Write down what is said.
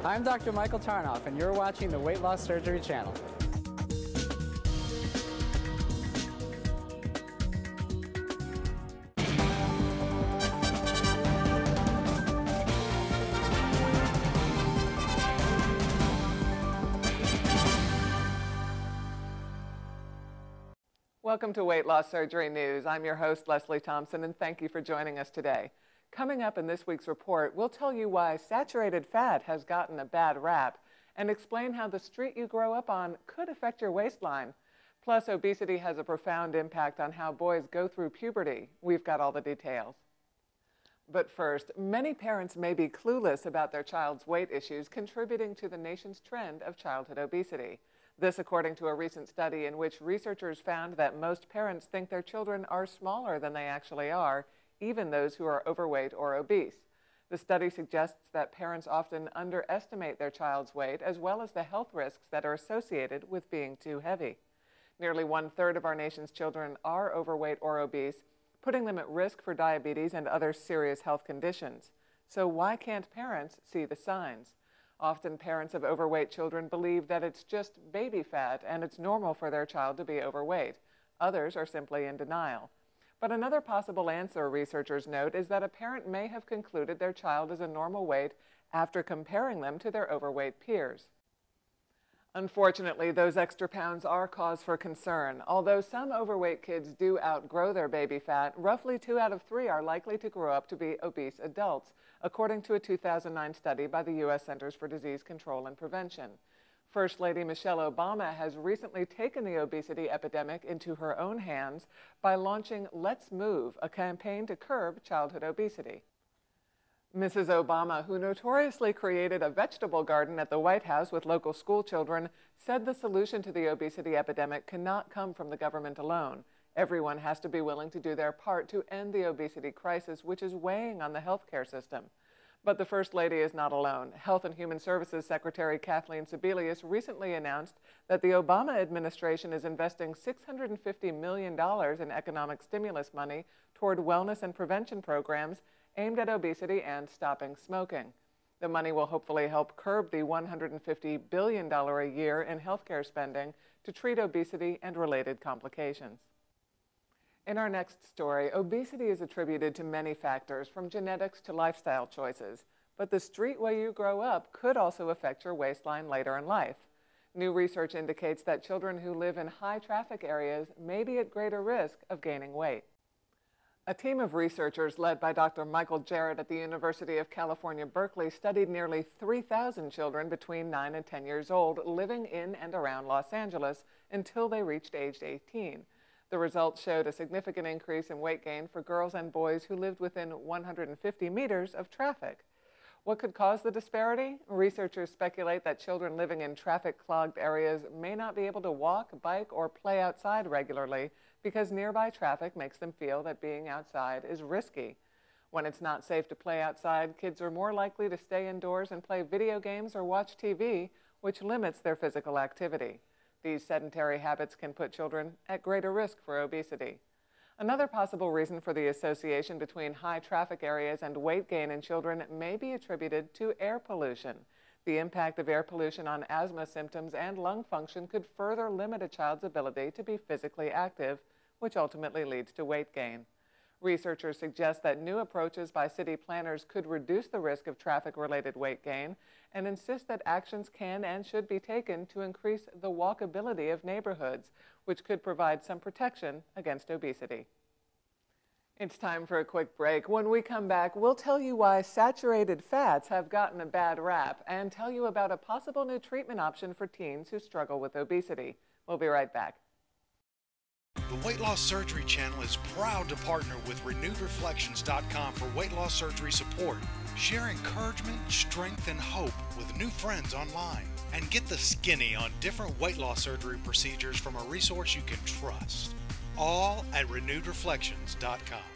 I'm Dr. Michael Tarnoff, and you're watching the Weight Loss Surgery channel. Welcome to Weight Loss Surgery News. I'm your host, Leslie Thompson, and thank you for joining us today. Coming up in this week's report, we'll tell you why saturated fat has gotten a bad rap and explain how the street you grow up on could affect your waistline. Plus, obesity has a profound impact on how boys go through puberty. We've got all the details. But first, many parents may be clueless about their child's weight issues, contributing to the nation's trend of childhood obesity. This according to a recent study in which researchers found that most parents think their children are smaller than they actually are, even those who are overweight or obese. The study suggests that parents often underestimate their child's weight as well as the health risks that are associated with being too heavy. Nearly 1/3 of our nation's children are overweight or obese, putting them at risk for diabetes and other serious health conditions. So why can't parents see the signs? Often parents of overweight children believe that it's just baby fat and it's normal for their child to be overweight. Others are simply in denial. But another possible answer, researchers note, is that a parent may have concluded their child is a normal weight after comparing them to their overweight peers. Unfortunately, those extra pounds are cause for concern. Although some overweight kids do outgrow their baby fat, roughly 2 out of 3 are likely to grow up to be obese adults, according to a 2009 study by the U.S. Centers for Disease Control and Prevention. First Lady Michelle Obama has recently taken the obesity epidemic into her own hands by launching Let's Move, a campaign to curb childhood obesity. Mrs. Obama, who notoriously created a vegetable garden at the White House with local school children, said the solution to the obesity epidemic cannot come from the government alone. Everyone has to be willing to do their part to end the obesity crisis, which is weighing on the healthcare system. But the First Lady is not alone. Health and Human Services Secretary Kathleen Sebelius recently announced that the Obama administration is investing $650 million in economic stimulus money toward wellness and prevention programs aimed at obesity and stopping smoking. The money will hopefully help curb the $150 billion a year in healthcare spending to treat obesity and related complications. In our next story, obesity is attributed to many factors, from genetics to lifestyle choices. But the street where you grow up could also affect your waistline later in life. New research indicates that children who live in high traffic areas may be at greater risk of gaining weight. A team of researchers led by Dr. Michael Jarrett at the University of California, Berkeley studied nearly 3,000 children between 9 and 10 years old living in and around Los Angeles until they reached age 18. The results showed a significant increase in weight gain for girls and boys who lived within 150 meters of traffic. What could cause the disparity? Researchers speculate that children living in traffic-clogged areas may not be able to walk, bike, or play outside regularly because nearby traffic makes them feel that being outside is risky. When it's not safe to play outside, kids are more likely to stay indoors and play video games or watch TV, which limits their physical activity. These sedentary habits can put children at greater risk for obesity. Another possible reason for the association between high traffic areas and weight gain in children may be attributed to air pollution. The impact of air pollution on asthma symptoms and lung function could further limit a child's ability to be physically active, which ultimately leads to weight gain. Researchers suggest that new approaches by city planners could reduce the risk of traffic-related weight gain and insist that actions can and should be taken to increase the walkability of neighborhoods, which could provide some protection against obesity. It's time for a quick break. When we come back, we'll tell you why saturated fats have gotten a bad rap and tell you about a possible new treatment option for teens who struggle with obesity. We'll be right back. The Weight Loss Surgery channel is proud to partner with RenewedReflections.com for weight loss surgery support. Share encouragement, strength, and hope with new friends online. And get the skinny on different weight loss surgery procedures from a resource you can trust. All at RenewedReflections.com.